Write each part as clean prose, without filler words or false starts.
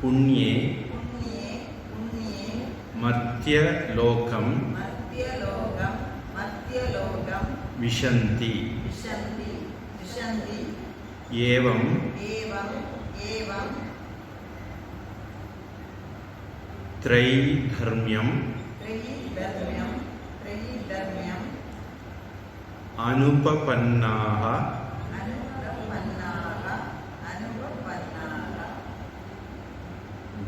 पुण्ये मर्त्यलोकं विशन्ति एवं त्रैधर्म्यम् अनुपपन्नाः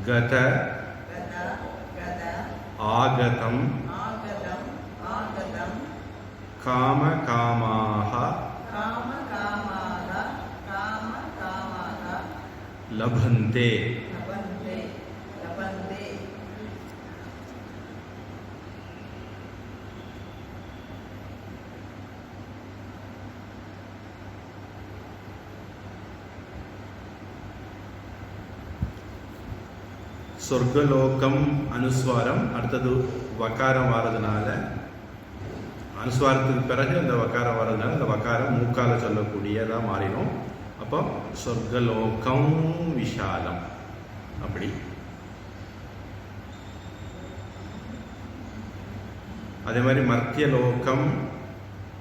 गत आगतं कामकामाः लभन्ते. சொர்க்கலோகம் அனுஸ்வாரம், அடுத்தது வக்காரம் வர்றதுனால, அனுஸ்வாரத்துக்கு பிறகு அந்த வக்காரம் வர்றதுனால அந்த வக்காரம் மூக்கால சொல்லக்கூடியதாக மாறிடும். அப்போ சொர்க்கலோகம் விஷாலம் அப்படி. அதே மாதிரி மர்த்தியலோகம்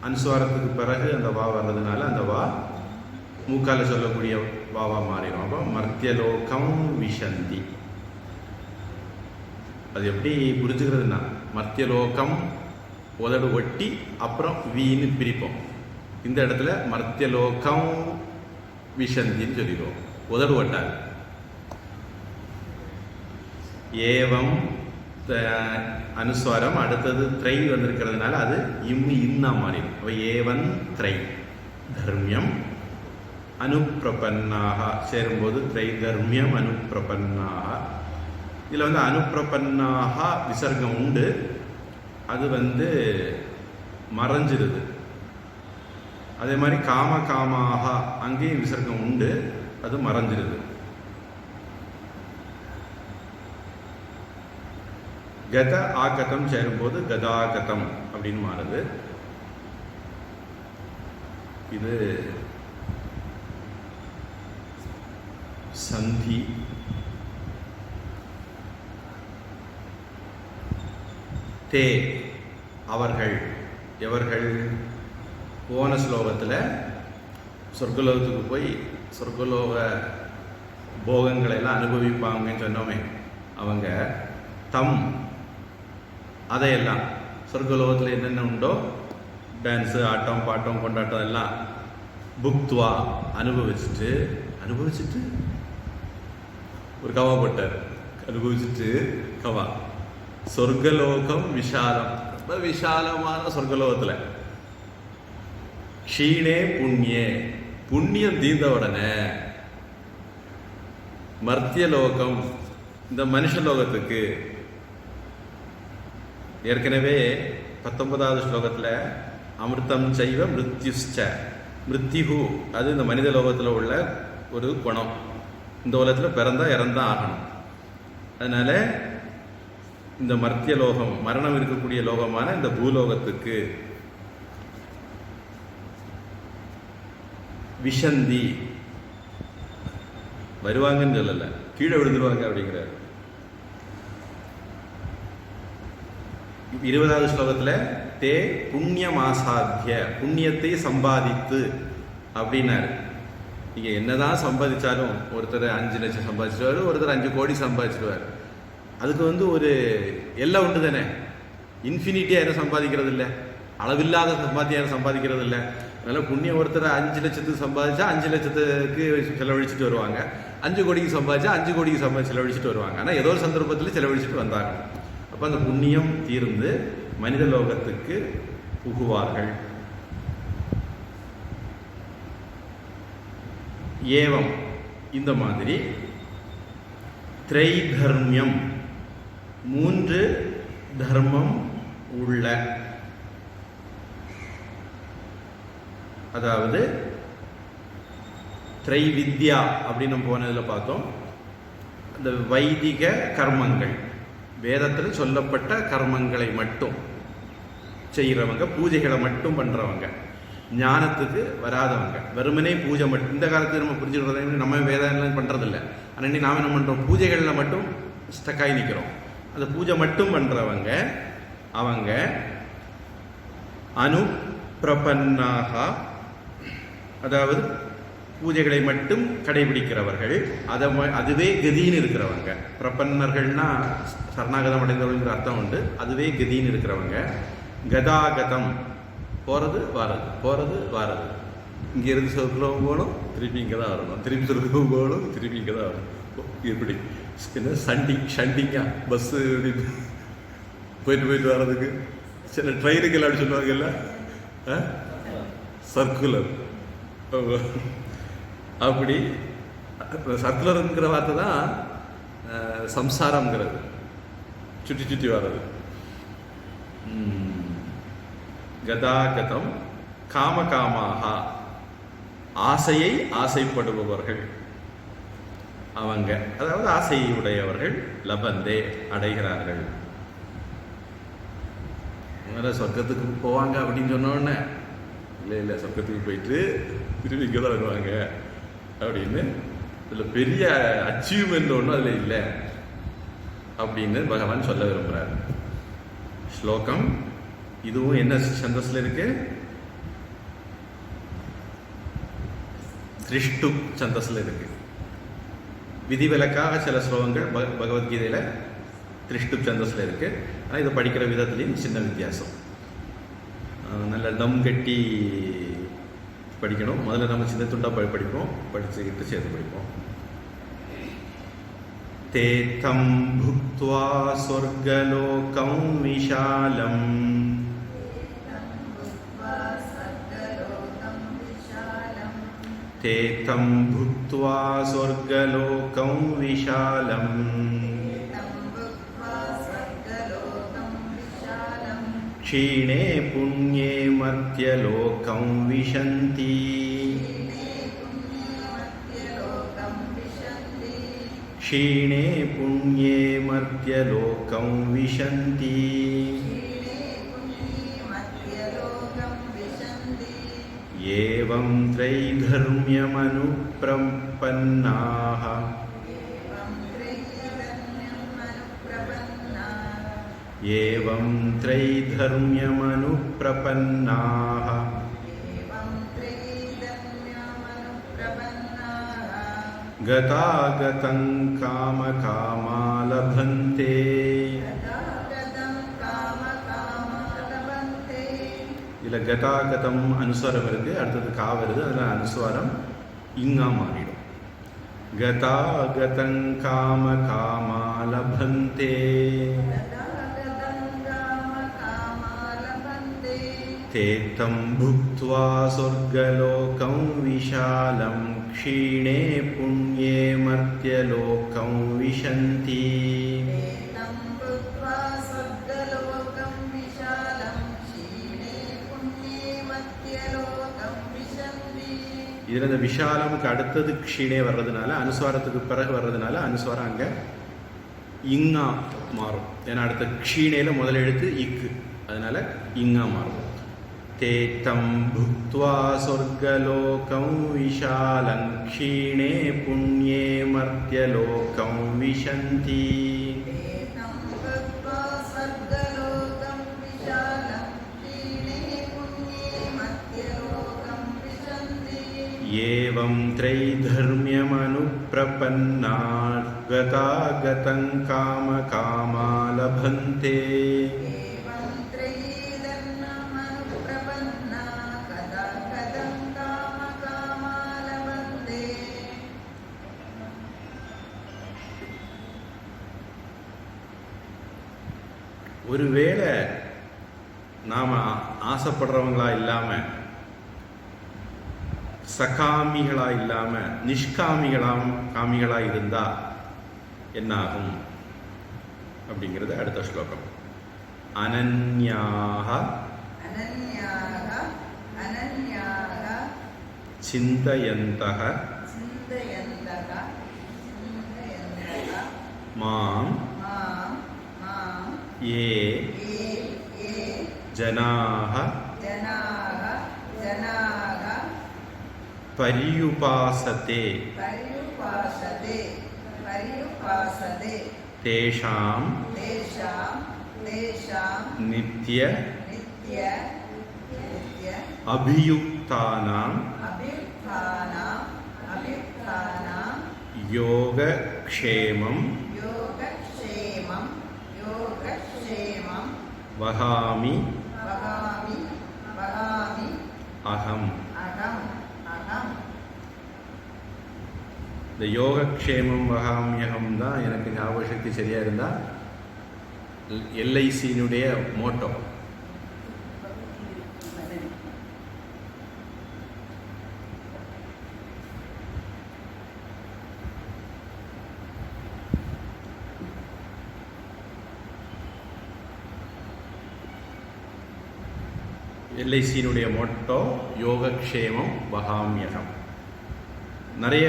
அனுஸ்வாரத்துக்கு பிறகு அந்த வா வர்றதுனால அந்த வா மூக்கால சொல்லக்கூடிய வாவா மாறிடும். அப்போ மர்த்தியலோகம் விஷந்தி. அது எப்படி புரிஞ்சுக்கிறதுனா, மர்த்தியலோகம் உதடு ஒட்டி அப்புறம் வீன்னு பிரிப்போம். இந்த இடத்துல மர்த்தியலோகம் விஷந்தின்னு சொல்லிடுவோம், உதடு ஒட்டாது. ஏவம் அனுஸ்வாரம், அடுத்தது த்ரை வந்திருக்கிறதுனால அது இன்னா மாறிடும். அப்போ ஏவன் த்ரை தர்மியம் அனுப்பிரபன்னாக சேரும்போது த்ரை தர்மியம் அனுப்பிரபன்னாக. இதில் அனுப்பிரபன்னாக விசர்க்கம் உண்டு, அது மறைஞ்சிருது. அதே மாதிரி காமகாமாக அங்கேயும் விசர்க்கம் உண்டு, அது மறைஞ்சிருது. கத ஆகதம் சேரும்போது கதாகதம் அப்படின்னு மாறுது. இது சந்தி. தே அவர்கள், எவர்கள்? போன ஸ்லோகத்தில் சொர்க்கலோகத்துக்கு போய் சொர்க்கலோக போகங்களை எல்லாம் அனுபவிப்பாங்கன்னு சொன்னோமே, அவங்க தம் அதையெல்லாம் சொர்க்கலோகத்தில் என்னென்ன உண்டோ டான்ஸு, ஆட்டம், பாட்டம், கொண்டாட்டம் எல்லாம் புக்துவா அனுபவிச்சுட்டு ஒரு கவா போட்டார். அனுபவிச்சுட்டு கவா சொர்க்கலோகம் விஷாலம், ரொம்ப விஷாலமான சொர்க்கலோகத்தில் க்ஷீணே புண்ணியே, புண்ணியம் தீர்ந்த உடனே மர்த்தியலோகம் இந்த மனுஷலோகத்துக்கு, ஏற்கனவே 19வது ஸ்லோகத்தில் அமிர்தம் செய்வ மிருத்யுஷ்ச, மிருத்யு அது இந்த மனித லோகத்தில் உள்ள ஒரு குணம். இந்த உலகத்தில் பிறந்தா இறந்தா ஆகணும். அதனால இந்த மர்த்தியலோகம், மரணம் இருக்கக்கூடிய லோகமான இந்த பூலோகத்துக்கு விஷந்தி வருவாங்கன்னு சொல்லல, கீழே விழுந்துருவாங்க அப்படிங்கிறார். 20வது ஸ்லோகத்தில் தே புண்ணியமாசாத்திய, புண்ணியத்தை சம்பாதித்து அப்படின்னாரு. நீங்க என்னதான் சம்பாதிச்சாலும், ஒருத்தர் 5 லட்சம் சம்பாதிச்சிருவாரு, ஒருத்தர் 5 கோடி சம்பாதிச்சிருவார். அதுக்கு ஒரு எல்லாம் உண்டு தானே. இன்ஃபினிட்டியாக யாரும் சம்பாதிக்கிறது இல்லை, அளவில்லாத சம்பாத்தியம் யாரும் சம்பாதிக்கிறது இல்லை. அதனால புண்ணியம் ஒருத்தர் 5 லட்சத்துக்கு சம்பாதிச்சா 5 லட்சத்துக்கு செலவழிச்சுட்டு வருவாங்க, 5 கோடிக்கு சம்பாதிச்சா 5 கோடிக்கு செலவழிச்சுட்டு வருவாங்க. ஆனால் ஏதோ ஒரு சந்தர்ப்பத்தில் செலவழிச்சுட்டு வந்தாங்க. அப்போ அந்த புண்ணியம் தீர்ந்து மனித லோகத்துக்கு புகுவார்கள். ஏவம் இந்த மாதிரி திரைதர்மியம் 3 தர்மம் உள்ள, அதாவது திரைவித்யா அப்படின்னு நம்ம போனதில் பார்த்தோம். அந்த வைதிக கர்மங்கள், வேதத்தில் சொல்லப்பட்ட கர்மங்களை மட்டும் செய்கிறவங்க, பூஜைகளை மட்டும் பண்ணுறவங்க, ஞானத்துக்கு வராதவங்க, வெறுமனே பூஜை மட்டும். இந்த காலத்துக்கு நம்ம புரிஞ்சுக்கிறத நம்ம வேதம் பண்ணுறதில்ல, ஆனால் நாம் என்ன பண்ணுறோம், பூஜைகளில் மட்டும் ஸ்டக்காகி நிற்கிறோம். அந்த பூஜை மட்டும் பண்ணுறவங்க அவங்க அனுப்பிரபன்னாக, அதாவது பூஜைகளை மட்டும் கடைபிடிக்கிறவர்கள், அதுவே கதின்னு இருக்கிறவங்க. பிரபன்னர்கள்னா சரணாகதம் அடைந்தவர்கள் அர்த்தம் உண்டு. அதுவே கதின்னு இருக்கிறவங்க. கதாகதம் போகிறது வாரது, போகிறது வாரது. இங்கேருந்து சொர்க்கம் போகணும், திருப்பி இங்கே தான் வரணும், திருப்பி சொர்க்கம் போகணும், திருப்பி இங்கே தான் வரணும். இப்படி என்ன ஷண்டிங்கா பஸ்ஸு போயிட்டு வர்றதுக்கு சில ட்ரெயினுக்கு எல்லாம் அப்படி சொல்லுவாங்கல்ல, சர்க்குலர். அப்படி சர்க்குலருங்கிற வார்த்தை தான் சம்சாரம்ங்கிறது, சுற்றி சுற்றி வர்றது. கதாகதம் காமகாமாக, ஆசையை ஆசைப்படுபவர்கள் அவங்க, அதாவது ஆசையுடையவர்கள். லபந்தே அடைகிறார்கள். சொர்க்கத்துக்கு போவாங்க அப்படின்னு சொன்னோடனே இல்லை சொர்க்கத்துக்கு போயிட்டு திரும்பி இங்கே தான் வருவாங்க அப்படின்னு இதில் பெரிய அச்சீவ்மெண்ட் ஒன்றும் அதில் இல்லை அப்படின்னு பகவான் சொல்ல விரும்புகிறார். ஸ்லோகம் இதுவும் என்ன சந்தஸ்ல இருக்கு, திருஷ்டு சந்தஸ்ல இருக்கு. விதிவிலக்காக சில ஸ்லோகங்கள் பகவத்கீதையில் திருஷ்டு சந்தஸ்ல இருக்கு. ஆனால் இதை படிக்கிற விதத்துலேயும் சின்ன வித்தியாசம். நல்ல தம் கட்டி படிக்கணும். முதல்ல நம்ம சின்ன துண்டா படிப்போம், படிச்சுக்கிட்டு சேர்த்து படிப்போம். தேதம் புக்த்வா சொர்க்கலோகம் விஷாலம் தேதம் புக்த்வா சொர்க்கலோகம் விஷாலம் க்ஷீணே புண்யே மர்த்யலோகம் விஷந்தி க்ஷீணே புண்யே மர்த்யலோகம் விஷந்தி ஏவம் த்ரைதர்ம்யமனுப்ரபன்னாः ஏவம் த்ரைதர்ம்யமனுப்ரபன்னாः கதாகதம் காமகாமா லபந்தே இதில் கதாகதம் அனுஸ்வாரம் இருக்கு, அடுத்தது கா வருது, அதில் அனுஸ்வாரம் இங்கா மாறிடும். கதாகதம் காமகாமா லபந்தே தேதம் புக்த்வா சொர்க்கலோகம் விஷாலம் க்ஷீணே புண்யே மர்த்யலோகம் விஷந்தி. இதில் இந்த விஷாலமுக்கு அடுத்தது க்ஷீணே வர்றதுனால, அனுஸ்வாரத்துக்கு பிறகு வர்றதுனால அனுஸ்வாரம் அங்கே இங்கா மாறும். ஏன்னா அடுத்த க்ஷீணேல முதல் எழுத்து இக்கு, அதனால இங்கா மாறும். தேதம் புக்த்வா சொர்க்கலோகம் விஷாலம் க்ஷீணே புண்யே மர்த்யலோகம் விஷந்தி. ஏவம் த்ரைதர்ம்யமனுப்ரபன்னாः கதாகதம் காமகாமா லபந்தே. ஒருவேளை நாம ஆசைப்படுறவங்களா இல்லாம, சகாமிகளா இல்லாம காமிகளா இருந்தா என்ன ஆகும் அப்படிங்கிறது அடுத்த ஸ்லோகம். அனன்யாக சிந்தயந்தக மாம் ஏ ஜனாः பரியுபாசதே தேஷாம் நித்ய அபியுக்தானாம் யோகக்ஷேமம் வகாமி அகம். இந்த யோகக்ஷேமம் வகாமியகம் தான் எனக்கு ஞாபக சக்தி சரியா இருந்தா எல்ஐசியினுடைய மோட்டோ. எல்ஐசியினுடைய மோட்டோ யோகக்ஷேமம் வகாமியகம். நிறைய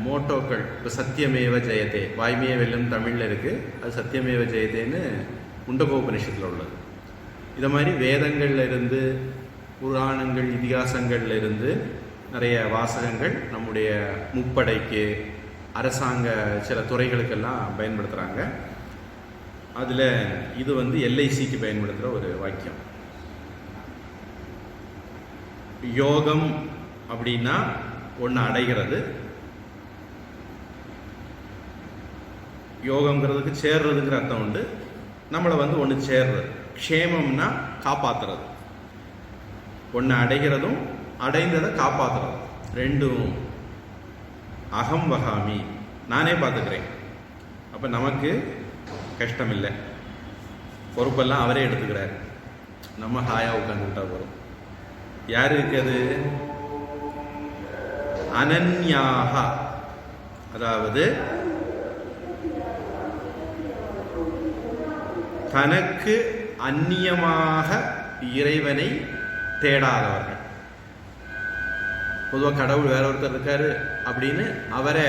மோட்டோக்கள் இப்போ சத்தியமேவ ஜெயதே, வாய்மையே வெல்லும் தமிழில் இருக்குது, அது சத்தியமேவ ஜெயதேன்னு முண்டகோபனிஷத்தில் உள்ளது. இதை மாதிரி வேதங்களில் இருந்து புராணங்கள் இதிகாசங்களில் இருந்து நிறைய வாசகங்கள் நம்முடைய முப்படைக்கு அரசாங்க சில துறைகளுக்கெல்லாம் பயன்படுத்துகிறாங்க. அதில் இது எல்ஐசிக்கு பயன்படுத்துகிற ஒரு வாக்கியம். யோகம் அப்படின்னா ஒன்று அடைகிறது, யோகங்கிறதுக்கு சேர்றதுங்கிற அர்த்தம் உண்டு. நம்மளை ஒன்று சேர்றது. க்ஷேமம்னா காப்பாற்றுறது, ஒன்று அடைகிறதும் அடைந்ததை காப்பாற்றுறது ரெண்டும். அகம் வகாமி, நானே பார்த்துக்கிறேன். அப்போ நமக்கு கஷ்டம் இல்லை, பொறுப்பெல்லாம் அவரே எடுத்துக்கிறார். நம்ம ஹாயாக உட்காந்துக்கிட்டா போகிறோம். யாருக்கு அது? அனன்யாக, அதாவது தனக்கு அந்நியமாக இறைவனை தேடாதவர்கள். பொதுவாக கடவுள் வேற ஒருத்தர் இருக்காரு அப்படின்னு அவரை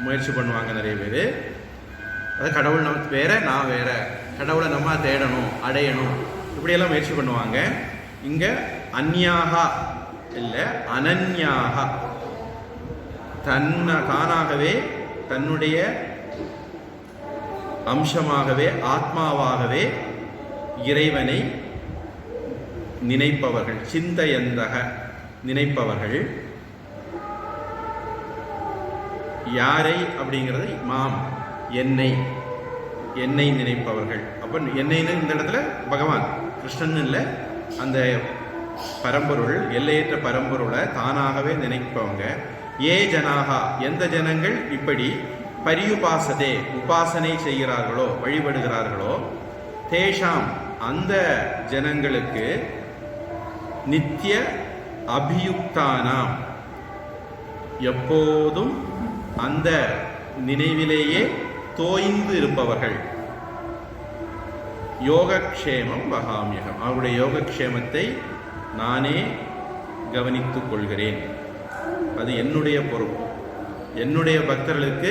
முயற்சி பண்ணுவாங்க நிறைய பேர். அதாவது கடவுள் நம்ம வேற, நான் வேற, கடவுளை நம்ம தேடணும் அடையணும் இப்படியெல்லாம் முயற்சி பண்ணுவாங்க. இங்க அந்நியாக இல்லை, அனன்யாக, தானாகவே தன்னுடைய அம்சமாகவே ஆத்மாவாகவே இறைவனை நினைப்பவர்கள், சிந்தையந்தக நினைப்பவர்கள். யாரை அப்படிங்கிறது மாம், என்னை நினைப்பவர்கள். அப்ப என்னைன்னு இந்த இடத்துல பகவான் கிருஷ்ணன் இல்லை, அந்த பரம்பொருள், எல்லையற்ற பரம்பொருளை தானாகவே நினைப்பவங்க. ஏ ஜனாகா, எந்த ஜனங்கள் இப்படி பரியுபாசதே உபாசனை செய்கிறார்களோ வழிபடுகிறார்களோ, தேஷாம் அந்த ஜனங்களுக்கு நித்திய அபியுக்தானாம் எப்போதும் அந்த நினைவிலேயே தோய்ந்து இருப்பவர்கள். யோகக்ஷேமம் வகாமியகம், அவருடைய யோகக்ஷேமத்தை நானே கவனித்துக் கொள்கிறேன். அது என்னுடைய பொறுப்பு. என்னுடைய பக்தர்களுக்கு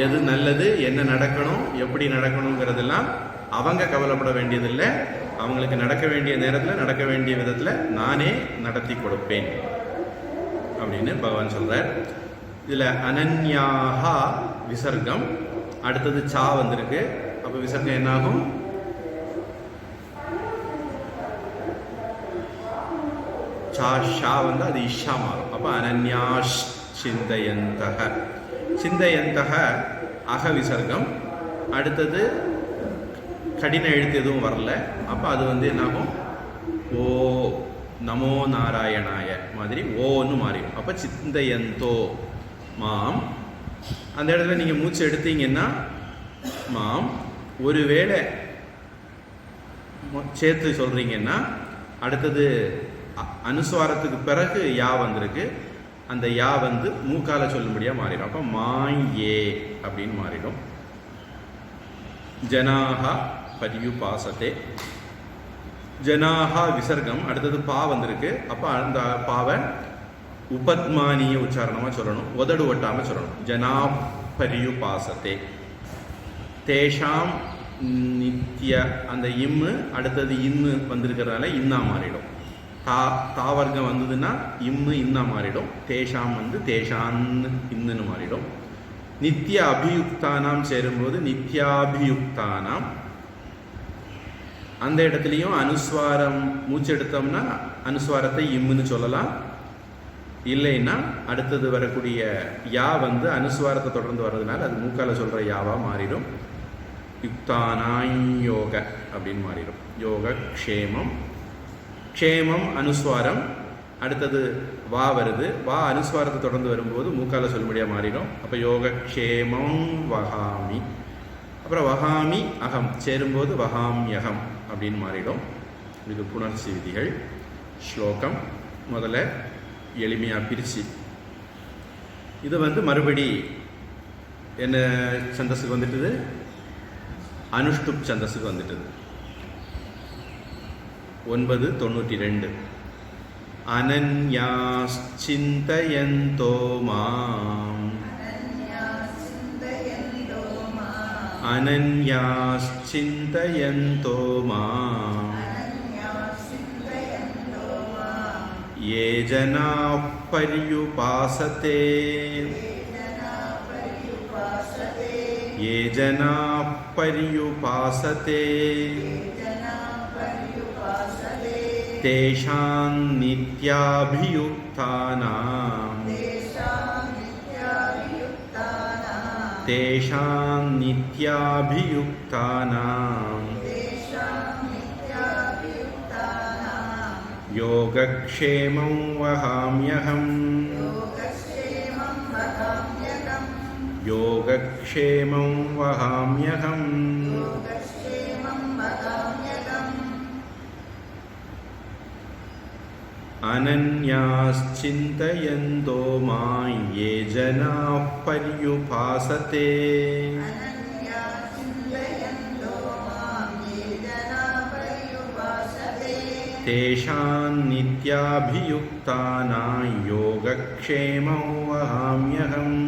எது நல்லது, என்ன நடக்கணும், எப்படி நடக்கணுங்கிறதெல்லாம் அவங்க கவலைப்பட வேண்டியதில்லை. அவங்களுக்கு நடக்க வேண்டிய நேரத்தில் நடக்க வேண்டிய விதத்தில் நானே நடத்தி கொடுப்பேன் அப்படின்னு பகவான் சொல்றார். இதில் அனன்யாஹா விசர்க்கம், அடுத்தது சா வந்திருக்கு. அப்போ விசர்க்கம் என்னாகும்? சா ஷா அது இஷா மாறும். அப்போ அனன்யாஷ் சிந்தையந்தக, சிந்தையந்தக அக விசர்க்கம். அடுத்தது கடின எழுத்து எதுவும் வரல. அப்போ அது என்னாகும்? ஓ நமோ நாராயணாய மாதிரி ஓன்னு மாறிடும். அப்போ சிந்தையந்தோ மாம். அந்த இடத்துல நீங்கள் மூச்சு எடுத்தீங்கன்னா மாம், ஒருவேளை சேர்த்து சொல்றீங்கன்னா அடுத்தது அனுஸ்வாரத்துக்கு பிறகு யா வந்திருக்கு. அந்த யா மூக்கால சொல்லும்படியா மாறிடும். அப்போ மாய் ஏ அப்படின்னு மாறிடும். ஜனாஹா பரியுபாசத்தே, ஜனாஹா விசர்க்கம். அடுத்தது பா வந்திருக்கு. அப்போ அந்த பாவை உபத்மானிய உச்சாரணமாக சொல்லணும், உதடு ஒட்டாம சொல்லணும். ஜனா பரியுபாசத்தே, தேஷாம் நித்திய. அந்த இம்மு அடுத்தது இன்னு வந்திருக்கிறதுனால இன்னா மாறிடும். தாவர்க்கம் வந்ததுன்னா இம்மு இன்னா மாறிடும். தேஷாம் தேஷான்னு இன்னுன்னு மாறிடும். நித்திய அபியுக்தானாம் சேரும்போது நித்யாபியுக்தானாம். அந்த இடத்துலையும் அனுஸ்வாரம் மூச்செடுத்தோம்னா அனுஸ்வாரத்தை இம்முன்னு சொல்லலாம். இல்லைன்னா அடுத்தது வரக்கூடிய யா வந்து அனுஸ்வாரத்தை தொடர்ந்து வர்றதுனால அது மூக்கால சொல்ற யாவா மாறிடும். யுக்தானாய் யோக அப்படின்னு மாறிடும். யோக க்ஷேமம். க்ஷேமம் அனுஸ்வாரம். அடுத்தது வா வருது. வா அனுஸ்வாரத்தை தொடர்ந்து வரும்போது மூக்கால சொல்லும்படியாக மாறிடும். அப்போ யோக க்ஷேமம் வகாமி. அப்புறம் வகாமி அகம் சேரும்போது வகாம்யகம் அப்படின்னு மாறிடும். இது புணர்ச்சி விதிகள். ஸ்லோகம் முதல்ல எளிமையாக பிரிச்சு இது வந்து மறுபடி என்ன சந்தஸுக்கு வந்துட்டுது? அனுஷ்டுப் சந்தஸுக்கு வந்துட்டுது. 992. அனன்யாஸ்சிந்தயந்தோ மாம் அனன்யாஸ்சிந்தயந்தோ மாம் ये जनाः पर्युपासते ये जनाः पर्युपासते तेषां नित्याभियुक्तानां तेषां नित्याभियुक्तानां योगक्षेमं वहाम्यहम् योगक्षेमं वहाम्यहम् अनन्याश्चिन्तयन्तो मां ये जनाः पर्युपासते तेषां नित्याभियुक्तानां योगक्षेमं वहाम्यहम्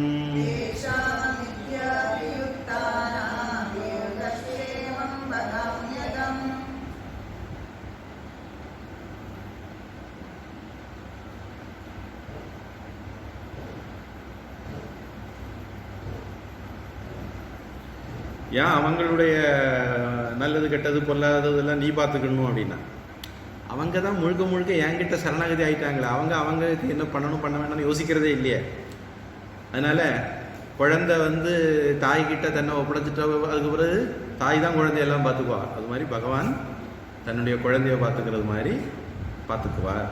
ஏன் அவங்களுடைய நல்லது கெட்டது பொல்லாததெல்லாம் நீ பார்த்துக்கணும் அப்படின்னா அவங்க தான் முழுக்க முழுக்க என்கிட்ட சரணாகதி ஆகிட்டாங்களே. அவங்களுக்கு என்ன பண்ணணும் பண்ண வேண்டாம்னு யோசிக்கிறதே இல்லையே. அதனால் குழந்தை வந்து தாய்கிட்ட தன்னை ஒப்படைச்சிட்ட அதுக்கு பிறகு தாய் தான் குழந்தையெல்லாம் பார்த்துக்குவா. அது மாதிரி பகவான் தன்னுடைய குழந்தைய பார்த்துக்கிறது மாதிரி பார்த்துக்குவார்.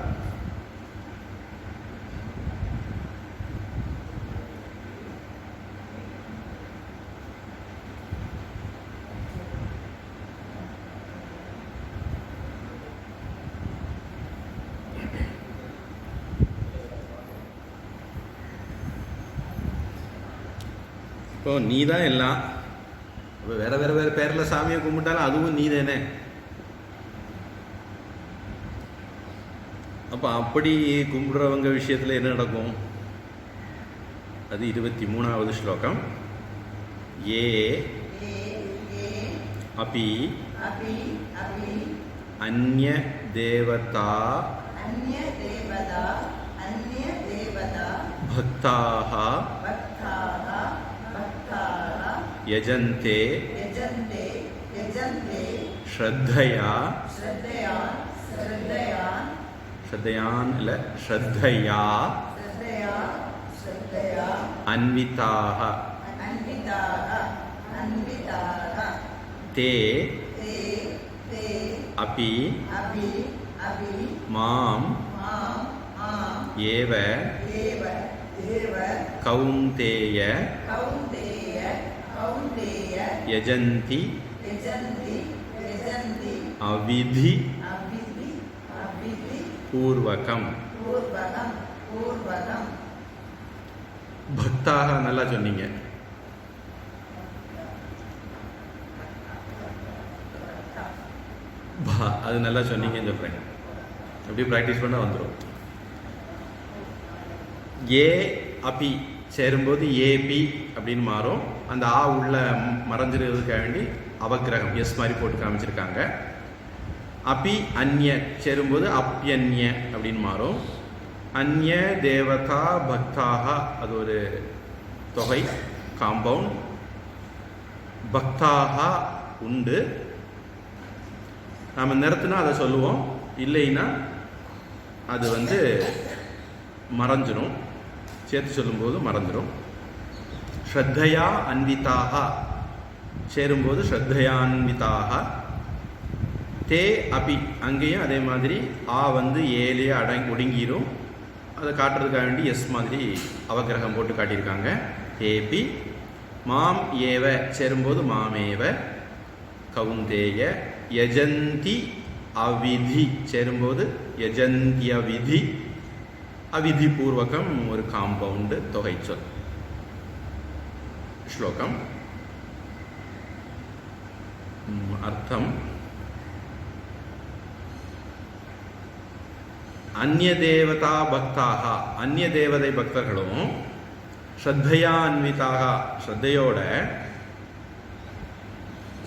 இப்போ நீ தான் எல்லாம். வேற வேற வேற பேரில் சாமியை கும்பிட்டாலும் அதுவும் நீ தானே. அப்போ அப்படி கும்பிடுறவங்க விஷயத்தில் என்ன நடக்கும்? அது 23வது ஸ்லோகம். ஏ அபி அந்ய தேவதா பக்தாः यजन्ते श्रद्धया अन्विताः ते अपि मां एव कौन्तेय यजन्ति अविधि पूर्वकम. பக்தாக நல்லா சொன்னீங்க. அது நல்லா சொன்னீங்கன்னு சொல்றேன். அப்படியே ப்ராக்டிஸ் பண்ண வந்துடும். ஏ அபி சேரும்போது ஏபி அப்படின்னு மாறும். அந்த ஆ உள்ள மறைஞ்சிருக்கிறதுக்காக வேண்டி அவக்கிரகம் எஸ் மாதிரி போட்டு காமிச்சிருக்காங்க. அபி அந்நிய சேரும்போது அப்யன்ய அப்படின்னு மாறும். அந்நிய தேவதா பக்தாக அது ஒரு தொகை. காம்பவுண்ட். பக்தாக உண்டு. நாம் நிறுத்தினா அதை சொல்லுவோம், இல்லைன்னா அது மறைஞ்சிரும். சேர்த்து சொல்லும்போது மறந்துடும். ஸ்ரத்தையா அன்விதாக சேரும்போது ஸ்ரத்தையான்விதாக. தே அபி அங்கேயும் அதே மாதிரி ஆ ஏலே ஒடுங்கிரும். அதை காட்டுறதுக்காக வேண்டி எஸ் மாதிரி அவகிரகம் போட்டு காட்டியிருக்காங்க. தேபி மாம் ஏவ சேரும்போது மாமேவ கவுந்தேய. யஜந்தி அவிதி சேரும்போது யஜந்தியவிதி. அவிதி பூர்வகம் ஒரு காம்பவுண்டு தொகை சொல். ஸ்லோகம் அர்த்தம். அந்நிய தேவதா பக்தாக அந்நிய தேவதை பக்தர்களும் ஸ்ரத்தையா அன்விதாக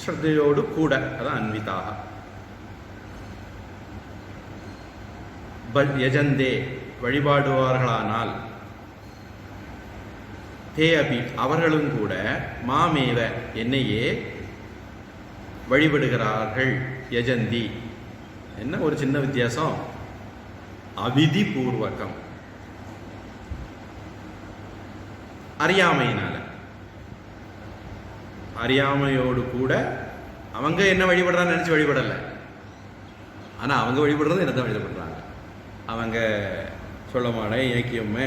ஸ்ரத்தையோடு கூட, அதான் அன்விதாக. யஜந்தே வழிபாடுவார்களானால், தே அபி அவர்களும் கூட, மாமேவ என்னையே வழிபடுகிறார்கள். யஜந்தி என்ன ஒரு சின்ன வித்தியாசம், அவிதி பூர்வகம், அறியாமையினால. அறியாமையோடு கூட அவங்க என்ன வழிபடுறான்னு நினைச்சு வழிபடலை. ஆனா அவங்க வழிபடுறது என்னதான் வழிபடுறாங்க. அவங்க சொல்லமான இயக்கியமே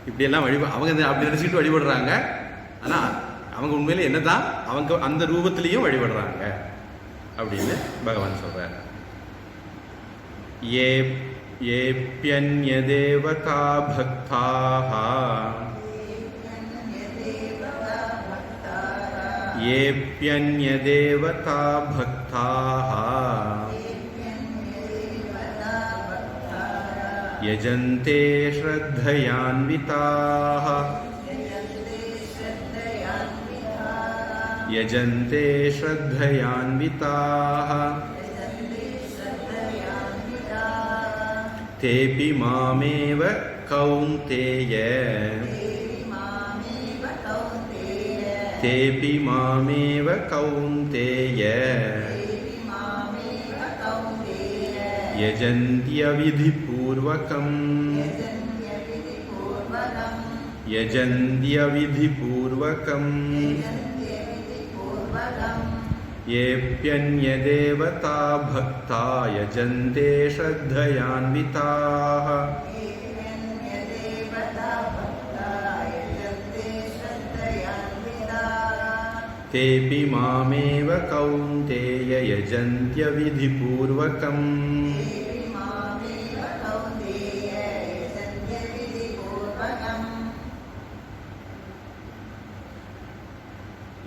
இப்படியெல்லாம் அவங்க அப்படி நினைச்சுக்கிட்டு வழிபடுறாங்க. ஆனா அவங்க உண்மையில என்னதான் அவங்க அந்த ரூபத்திலையும் வழிபடுறாங்க அப்படின்னு பகவான் சொல்றார். ஏப்யன்ய தேவதா பக்தாஹ ஏப்யன்ய தேவதா பக்தாஹ யஜந்தே ஸ்ரத்தயான்விதாஹ யஜந்தே ஸ்ரத்தயான்விதாஹ தேபி மாமேவ கௌந்தேய தேபி மாமேவ கௌந்தேய யஜந்த்யவிதி பூர்வகம் யஜந்த்யவிதி பூர்வகம் ஏப்யன்ய தேவதா பக்தா யஜந்தே ஸ்ரத்தயான்விதாஹ தேபி மாமேவ கௌந்தேய யஜந்த்யவிதி பூர்வகம்.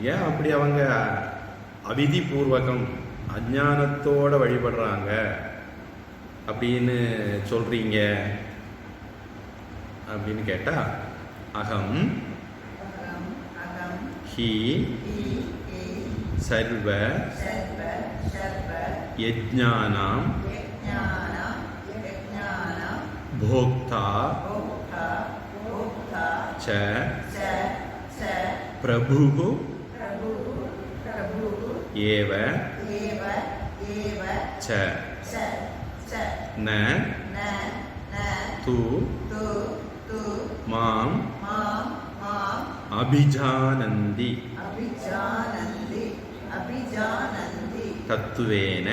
ஏன் அப்படி அவங்க அவிதி பூர்வகம் அஞ்ஞானத்தோட வழிபடுறாங்க அப்படின்னு சொல்றீங்க அப்படின்னு கேட்டா, அகம் ஹி சர்வ யஜ்ஞானாம் போக்தா ச பிரபுः ஏவ ச ந து மாம் அபிஜானந்தி தத்துவேன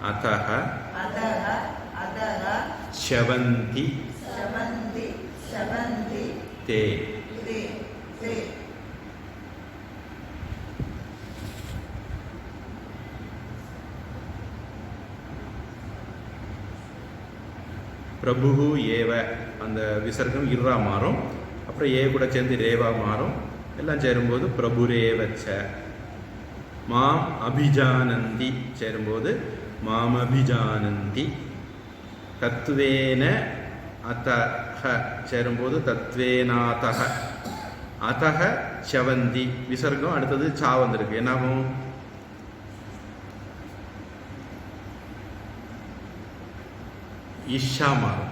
அதஹ ஷவந்தி தே. பிரபு ஏவ அந்த விசர்க்கம் இர்ரா மாறும். அப்புறம் ஏ கூட சேர்ந்து ரேவா மாறும். எல்லாம் சேரும்போது பிரபுரேவச்ச. மாம் அபிஜானந்தி சேரும்போது மாம் அபிஜானந்தி. தத்வேன அதஹ சேரும்போது தத்வேனாதஹ. அதஹ சவந்தி விசர்க்கம் அடுத்தது சா வந்திருக்கு. என்னாகும்? இஷா மாறும்.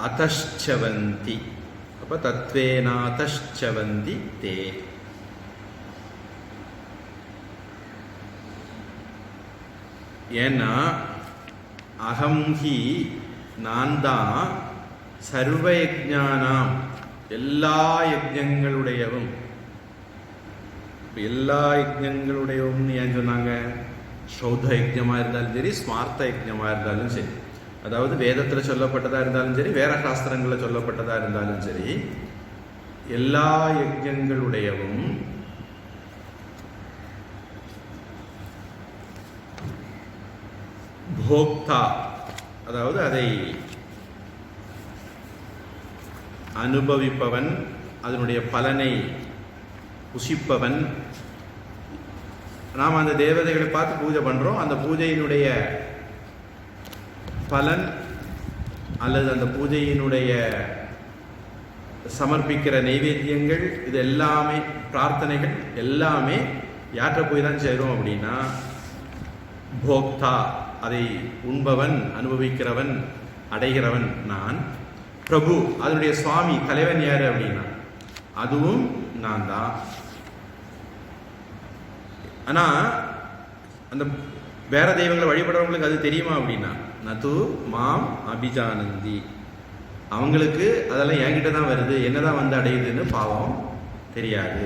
அதஷ்சவந்தி. அப்ப தத்வேனாதச்சவந்தி தே. ஏன்னா அகம் ஹி நான் தான் சர்வ யஜ்ஞானாம் எல்லா யஜ்ஞங்களுடையவும். எல்லா யஜ்ஞங்களுடையவும் ஏன் சொன்னாங்க? ஸ்ரௌத யஜ்ஞமா இருந்தாலும் சரி, ஸ்மார்த்த யஜ்ஞமா இருந்தாலும் சரி, அதாவது வேதத்துல சொல்லப்பட்டதா இருந்தாலும் சரி, வேற சாஸ்திரங்களில் சொல்லப்பட்டதா இருந்தாலும் சரி, எல்லா யஜ்ஞங்களுடையவும் போக்தா, அதாவது அதை அனுபவிப்பவன், அதனுடைய பலனை புசிப்பவன். நாம் அந்த தேவதைகளை பார்த்து பூஜை பண்றோம். அந்த பூஜையினுடைய பலன் அல்லது அந்த பூஜையினுடைய சமர்ப்பிக்கிற நைவேத்தியங்கள், இது எல்லாமே பிரார்த்தனைகள் எல்லாமே யாற்ற போய் தான் சேரும் அப்படின்னா போக்தா, அதை உண்பவன், அனுபவிக்கிறவன், அடைகிறவன் நான். பிரபு, அதனுடைய சுவாமி, தலைவன் யாரு அப்படின்னா அதுவும் நான் தான். ஆனா அந்த வேற தெய்வங்களை வழிபடுறவங்களுக்கு அது தெரியுமா அப்படின்னா நது மாம் அபிஜானந்தி, அவங்களுக்கு அதெல்லாம் என்கிட்ட தான் வருது, என்னதான் வந்து அடையுதுன்னு பாவம் தெரியாது.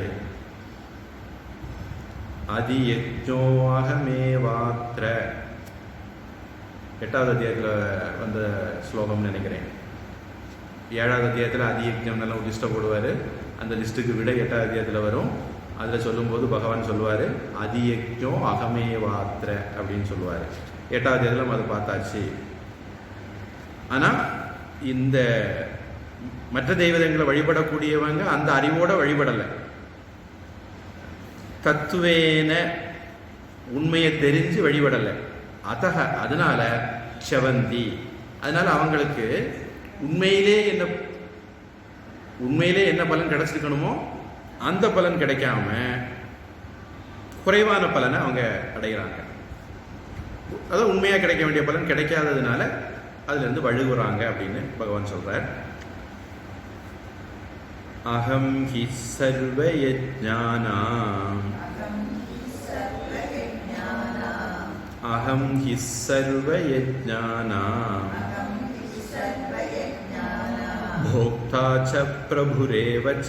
அதி யஜ்ஞோஹமேவாத்ர 8வது அத்தியாயத்தில் வந்த ஸ்லோகம் நினைக்கிறேன். 7வது அத்தியாயத்தில் அதி யஜ்ஞம் நல்லா லிஸ்ட்டை போடுவார். அந்த லிஸ்ட்டுக்கு விட 8வது அத்தியாயத்தில் வரும். அதில் சொல்லும்போது பகவான் சொல்லுவார் அதி யஜ்ஞோ அகமேவாத்ர அப்படின்னு சொல்லுவார். 8வது அத்தியாயத்தில் அதை பார்த்தாச்சு. ஆனால் இந்த மற்ற தெய்வங்களை வழிபடக்கூடியவங்க அந்த அறிவோட வழிபடலை. தத்துவேன உண்மையை தெரிஞ்சு வழிபடலை. அதனால செவந்தி, அதனால அவங்களுக்கு உண்மையிலே என்ன பலன் கிடைச்சிருக்கணுமோ அந்த பலன் கிடைக்காம குறைவான பலனை அவங்க அடைகிறாங்க. அதாவது உண்மையா கிடைக்க வேண்டிய பலன் கிடைக்காததுனால அதுல இருந்து வழுகுறாங்க அப்படின்னு பகவான் சொல்றார். அகம் ஹி சர்வ யஜ்ஞானாம், அகம் ஹி சர்வ யஜ்ஞானாம் भोक्ता च प्रभुरेव च,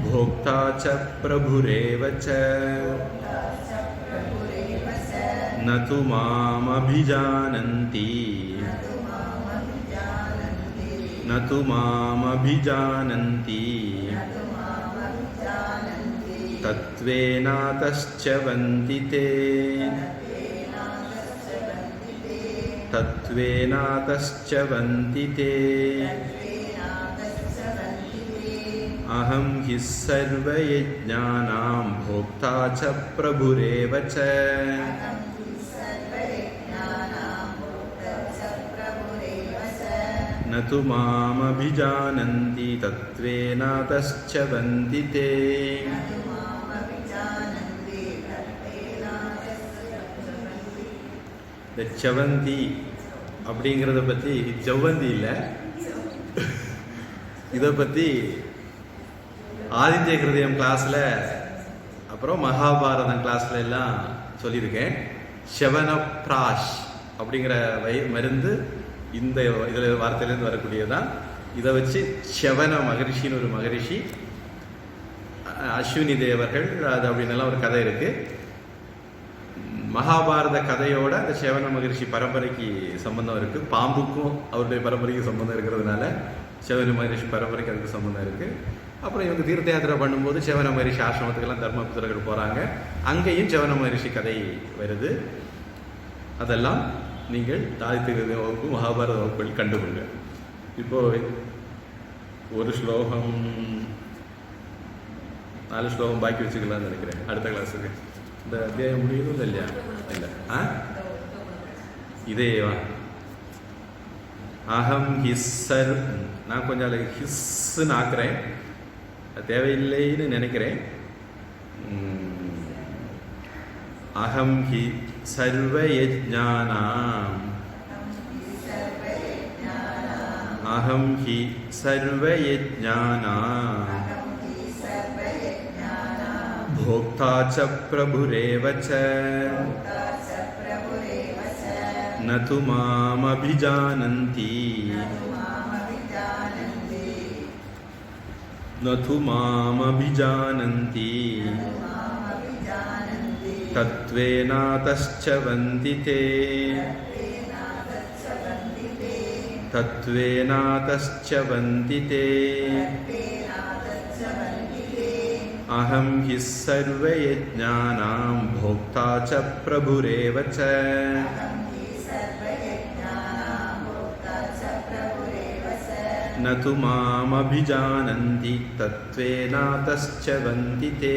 भोक्ता च प्रभुरेव च, न तु मामभिजानन्ति, न तु मामभिजानन्ति, तत्त्वेनातश्चवन्ति ते, तत्त्वेनातश्चवन्ति ते, अहं हि सर्वयज्ञानां भोक्ता च प्रभुरेव च, न तु मामभिजानन्ति तत्त्वेनातश्चवन्ति ते. இந்த செவந்தி அப்படிங்கிறத பற்றி, செவ்வந்தி இல்லை, இதை பற்றி ஆதித்ய ஹிருதயம் கிளாஸில் அப்புறம் மகாபாரதம் கிளாஸில் எல்லாம் சொல்லியிருக்கேன். செவனப்ராஷ் அப்படிங்கிற மருந்து இந்த இதில் வார்த்தையிலேருந்து வரக்கூடியதான். இதை வச்சு செவன மகரிஷின்னு ஒரு மகரிஷி, அஸ்வினி தேவர்கள், அது அப்படின்னெல்லாம் ஒரு கதை இருக்குது. மகாபாரத கதையோட அந்த செவன மகரிஷி பரம்பரைக்கு சம்பந்தம் இருக்கு. பாம்புக்கும் அவருடைய பரம்பரைக்கு சம்பந்தம் இருக்கிறதுனால செவன மகரிஷி பரம்பரைக்கு அதுக்கு சம்பந்தம் இருக்கு. அப்புறம் இவங்க தீர்த்த யாத்திரை பண்ணும்போது செவன மகரிஷி ஆசிரமத்துக்கெல்லாம் தர்மபுத்திரர்கள் போறாங்க. அங்கேயும் செவன மகரிஷி கதை வருது. அதெல்லாம் நீங்கள் ஆதித்ய வகுப்பு மகாபாரத வகுப்பில் கண்டுகொள்ளுங்க. இப்போ ஒரு ஸ்லோகம் 4 ஸ்லோகம் பாக்கி வச்சுக்கலாம்னு நினைக்கிறேன் அடுத்த கிளாஸுக்கு. இந்த அத்தியாயம் முடியுதும் இல்லையா? இல்லை, இதேவா அகம் ஹிஸ்ஸர், நான் கொஞ்சம் அதில் ஹிஸ்ன்னு ஆக்குறேன், தேவையில்லைன்னு நினைக்கிறேன். அகம் ஹி சர்வ யஜ்ஞானாம் अहं हि सर्वयज्ञानां भोक्ता च प्रभुरेव च न तु मामभिजानन्ति न तु मामभिजानन्ति तत्त्वेनातश्च वन्दिते तत्त्वेनातश्च वन्दिते अहं हि सर्वयज्ञानां भोक्ता च प्रभुरेव च न तु मामभिजानन्ति तत्त्वेनातश्च वन्दिते।